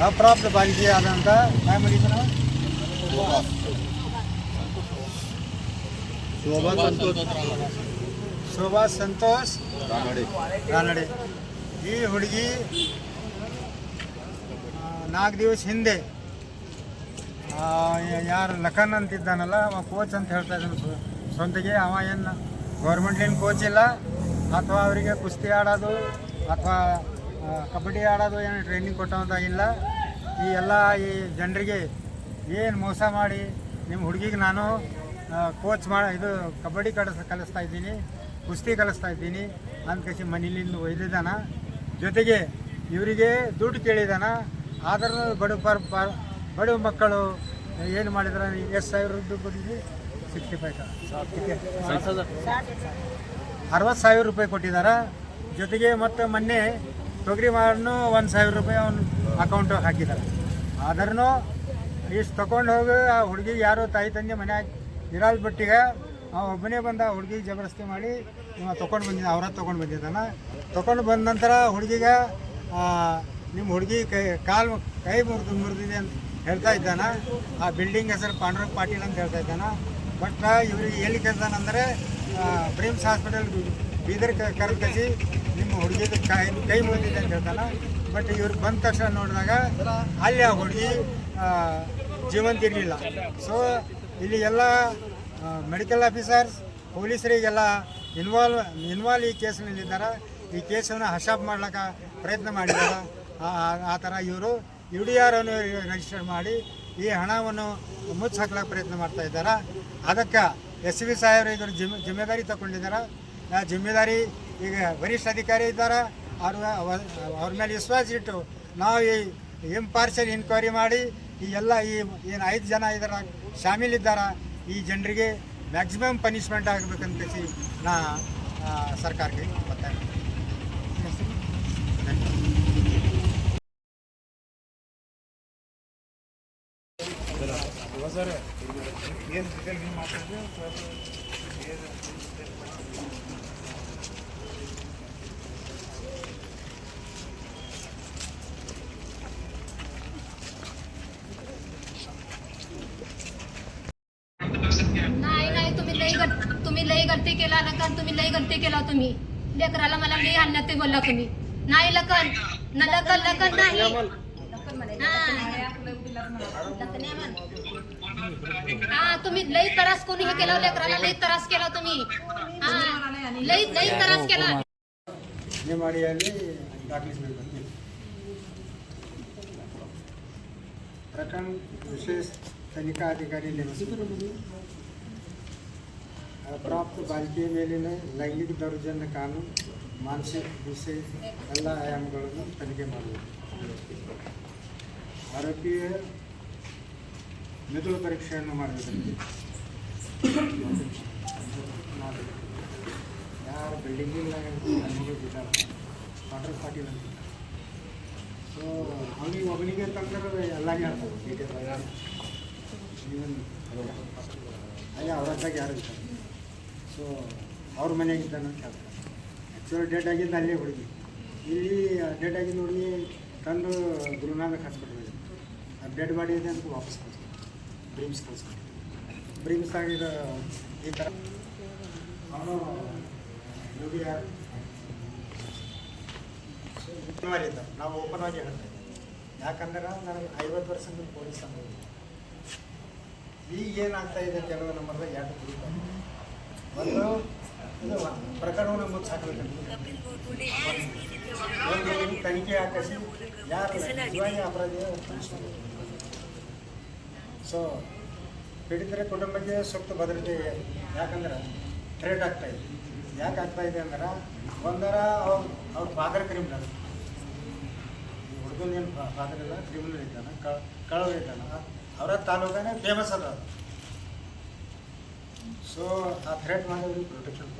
ಅಪ್ರಾಪ್ತ ಬಾಲಿಕೆಯಾದಂಥ ಫ್ಯಾಮಿಲಿ ಶೋಭಾ ಸಂತೋಷ್ ರಾನಡೆ. ಈ ಹುಡುಗಿ 4 ದಿವಸ ಹಿಂದೆ ಯಾರು ಲಖನ್ ಅಂತಿದ್ದಾನಲ್ಲ ಅವ ಕೋಚ್ ಅಂತ ಹೇಳ್ತಾ ಇದ್ದಾನೆ ಸ್ವಂತಿಗೆ. ಅವ ಏನು ಗೌರ್ಮೆಂಟ್ಲಿನ ಕೋಚ್ ಇಲ್ಲ, ಅಥವಾ ಅವರಿಗೆ ಕುಸ್ತಿ ಆಡೋದು ಅಥವಾ ಕಬಡ್ಡಿ ಆಡೋದು ಏನು ಟ್ರೈನಿಂಗ್ ಕೊಟ್ಟೋದಾಗಿಲ್ಲ. ಈ ಎಲ್ಲ ಈ ಜನರಿಗೆ ಏನು ಮೋಸ ಮಾಡಿ ನಿಮ್ಮ ಹುಡುಗಿಗೆ ನಾನು ಕೋಚ್ ಇದು ಕಬಡ್ಡಿ ಕಲಿಸ್ತಾ ಇದ್ದೀನಿ, ಕುಸ್ತಿ ಕಲಿಸ್ತಾ ಇದ್ದೀನಿ ಅಂತ ಕಸಿ ಮನೇಲಿಂದ ಒಯ್ದಿದ್ದಾನ. ಜೊತೆಗೆ ಇವರಿಗೆ ದುಡ್ಡು ಕೇಳಿದಾನ. ಆದ್ರೂ ಬಡ ಮಕ್ಕಳು ಏನು ಮಾಡಿದ್ರೆ ಎಷ್ಟು ಸಾವಿರ ದುಡ್ಡು ಕೊಟ್ಟಿದ್ವಿ? 60,000 ರೂಪಾಯಿ ಕೊಟ್ಟಿದ್ದಾರೆ. ಜೊತೆಗೆ ಮತ್ತು ಮೊನ್ನೆ ತೊಗರಿ ಮಾರನ್ನು 1,000 ರೂಪಾಯಿ ಅವನು ಅಕೌಂಟಿಗೆ ಹಾಕಿದ್ದಾರೆ. ಆದ್ರೂ ಇಷ್ಟು ತೊಗೊಂಡು ಹೋಗಿ ಆ ಹುಡುಗಿಗೆ ಯಾರು ತಾಯಿ ತಂದೆ ಮನ್ಯಾಗ ಇರಲ್ ಬಿಟ್ಟಿಗೆ ಒಬ್ಬನೇ ಬಂದ ಹುಡುಗಿಗೆ ಜಬರ್ದಸ್ತಿ ಮಾಡಿ ತೊಗೊಂಡು ಬಂದಿದ್ದ. ಅವರ ತೊಗೊಂಡು ಬಂದಿದ್ದಾನ. ತೊಗೊಂಡು ಬಂದ ನಂತರ ಹುಡುಗಿಗೆ ನಿಮ್ಮ ಹುಡುಗಿ ಕೈ ಮುರಿದಿದೆ ಅಂತ ಹೇಳ್ತಾ ಇದ್ದಾನ. ಆ ಬಿಲ್ಡಿಂಗ್ ಹೆಸರು ಪಾಂಡುರಂಗ ಪಾಟೀಲ್ ಅಂತ ಹೇಳ್ತಾ ಇದ್ದಾನ. ಬಟ್ ಇವ್ರಿಗೆ ಎಲ್ಲಿ ಕೇಳ್ತಾನಂದರೆ ಬ್ರಿಮ್ಸ್ ಹಾಸ್ಪಿಟಲ್ ಬೀದರ್ ಕರೆದು ಕಸಿ ನಿಮ್ಮ ಹುಡುಗಿದು ಕೈ ಮುರಿದಿದೆ ಅಂತ ಹೇಳ್ತಾನೆ. ಬಟ್ ಇವ್ರಿಗೆ ಬಂದ ತಕ್ಷಣ ನೋಡಿದಾಗ ಅಲ್ಲಿ ಆ ಹುಡುಗಿ ಜೀವಂತ ಇರಲಿಲ್ಲ. ಸೊ ಇಲ್ಲಿ ಎಲ್ಲ ಮೆಡಿಕಲ್ ಆಫೀಸರ್ಸ್ ಪೊಲೀಸರಿಗೆಲ್ಲ ಇನ್ವಾಲ್ವ್ ಈ ಕೇಸ್ನಲ್ಲಿದ್ದಾರೆ. ಈ ಕೇಸನ್ನು ಹಶಾಪ್ ಮಾಡ್ಲಿಕ್ಕೆ ಪ್ರಯತ್ನ ಮಾಡಿದ್ದಾರೆ. ಆ ಥರ ಇವರು UDR ಅನ್ನು ರಿಜಿಸ್ಟರ್ ಮಾಡಿ ಈ ಹಣವನ್ನು ಮುಚ್ಚಿ ಹಾಕ್ಲಿಕ್ಕೆ ಪ್ರಯತ್ನ ಮಾಡ್ತಾ ಇದ್ದಾರೆ. ಅದಕ್ಕೆ SV ಸಾಹೇಬರು ಇದ್ರ ಜಿಮ್ಮೆದಾರಿ ತಗೊಂಡಿದ್ದಾರೆ. ಆ ಜಿಮ್ಮೆದಾರಿ ಈಗ ವರಿಷ್ಠ ಅಧಿಕಾರಿ ಇದ್ದಾರೆ. ಅವ್ರ ಮೇಲೆ ವಿಶ್ವಾಸ ಇಟ್ಟು ನಾವು ಈ ಇಂಪಾರ್ಷಿಯಲ್ ಇನ್ಕ್ವೈರಿ ಮಾಡಿ ಈ ಎಲ್ಲ ಏನು 5 ಜನ ಇದರ ಶಾಮೀಲಿದ್ದಾರೆ ಈ ಜನರಿಗೆ ಮ್ಯಾಕ್ಸಿಮಮ್ ಪನಿಷ್ಮೆಂಟ್ ಆಗಬೇಕಂತ ನಾ ಸರ್ಕಾರಕ್ಕೆ ಒತ್ತಾಯ ಮಾಡ್ತೀನಿ. तुम्ही लई गलती केला लखन, तुम्ही लई गलती केला. तुम्ही लेकराला मला लई आणण्यात ते बोलला तुम्ही. नाही लखन लखन नाही. हा तुम्ही लई त्रास कोणी हे केला लेकराला, लई त्रास केला तुम्ही. हा लई त्रास केला. नेमाडिಯಲ್ಲಿ ದಾಖಲಿಸಬೇಕು. ಪ್ರಕರಣ ವಿಶೇಷ ತನಿಖಾ ಅಧಿಕಾರಿ ಪ್ರಾಪ್ತ ಬಾಲಿಕೆಯ ಮೇಲಿನ ಲೈಂಗಿಕ ದೌರ್ಜನ್ಯ ಕಾನೂನು ಮಾನಸಿಕ ವಿಷಯ ಎಲ್ಲ ಆಯಾಮಗಳನ್ನು ತನಿಖೆ ಮಾಡಬೇಕು. ಆರೋಪಿಯ ಮೆದುಳು ಪರೀಕ್ಷೆಯನ್ನು ಮಾಡಬೇಕಂತೆ. ಯಾರು ಬಿಲ್ಡಿಂಗಿಲ್ಲ ಮಗಳಿದ್ದಾರೆ ಪಾಂಡುರಂಗ ಪಾಟೀಲ್ ಅಂತ. ಸೊ ಅವನಿಗೆ ಒಬ್ಬನಿಗೆ ತಂದ್ರೆ ಎಲ್ಲನೇ ಹೇಳ್ತಾರೆ ಡೀಟೇಲ್. ಈವನ್ ಅಲ್ಲಿ ಅವ್ರದ್ದಾಗ ಯಾರು ಇರ್ತಾರೆ. ಸೊ ಅವ್ರ ಮನೆಯಾಗಿದ್ದಾನೆ ಅಂತ ಹೇಳ್ತಾರೆ. ಆ್ಯಕ್ಚುಲಿ ಡೆಡ್ ಆಗಿದ್ದು ಅಲ್ಲೇ ಹುಡುಗಿ. ಇಲ್ಲಿ ಡೆಡ್ ಆಗಿದ್ದು ಹುಡುಗಿ ತಂದು ಗುರುನಾನಕ್ ಹಾಸ್ಪಿಟಲ್ ಇದೆ. ಅದು ಡೆಡ್ ಬಾಡಿ ಇದೆ ಅಂತ ವಾಪಸ್ ಕಳಿಸ್ತಾರೆ. ಬ್ರಿಮ್ಸ್ ಕಳಿಸ್ತಾರೆ. ಬ್ರಿಮ್ಸ್ ಆಗಿದ್ದು ಈ ಥರ ಅವನು UDR ಇದ್ದಾರೆ. ನಾವು ಓಪನ್ ಆಗಿ ಹೇಳ್ತಾ ಇದ್ದೀವಿ. ಯಾಕಂದ್ರೆ ನನಗೆ 50% ಪೊಲೀಸ್ ಅನುಭವ. ಈಗ ಏನಾಗ್ತಾ ಇದೆ ಕೆಲವು ನಮ್ಮಲ್ಲಿ 2 ಗ್ರೂಪ್ ಒಂದು ಇದು ಪ್ರಕರಣವನ್ನು ಮುಚ್ಚಿ ಹಾಕಬೇಕಂತ ಒಂದು ತನಿಖೆ ಹಾಕಿಸಿ ಯಾರು ನಿಜವಾಗಿ ಅಪರಾಧಿ ಪನಿಷ್ಮೆಂಟ್. ಸೊ ಪೀಡಿತರ ಕುಟುಂಬಕ್ಕೆ ಸೂಕ್ತ ಭದ್ರತೆ. ಯಾಕಂದ್ರೆ ಥ್ರೆಟ್ ಆಗ್ತಾಯಿದೆ. ಯಾಕೆ ಆಗ್ತಾಯಿದೆ ಅಂದ್ರೆ ಒಂದರ ಅವ್ರ ಫಾದರ್ ಕ್ರಿಮಿನಲ್. ಈ ಹುಡುಗನೇನು ಫಾದರ್ ಇಲ್ಲ, ಕ್ರಿಮಿನಲ್ ಇದ್ದಾನೆ, ಕಳ್ಳವ ಇದ್ದಾನೆ. ಅವರ ತಾಲೂಕನೇ ಫೇಮಸ್ ಅದ. ಸೊ ಆ ಥ್ರೆಟ್ ಮಾಡೋರಿಗೆ ಪ್ರೊಟೆಕ್ಷನ್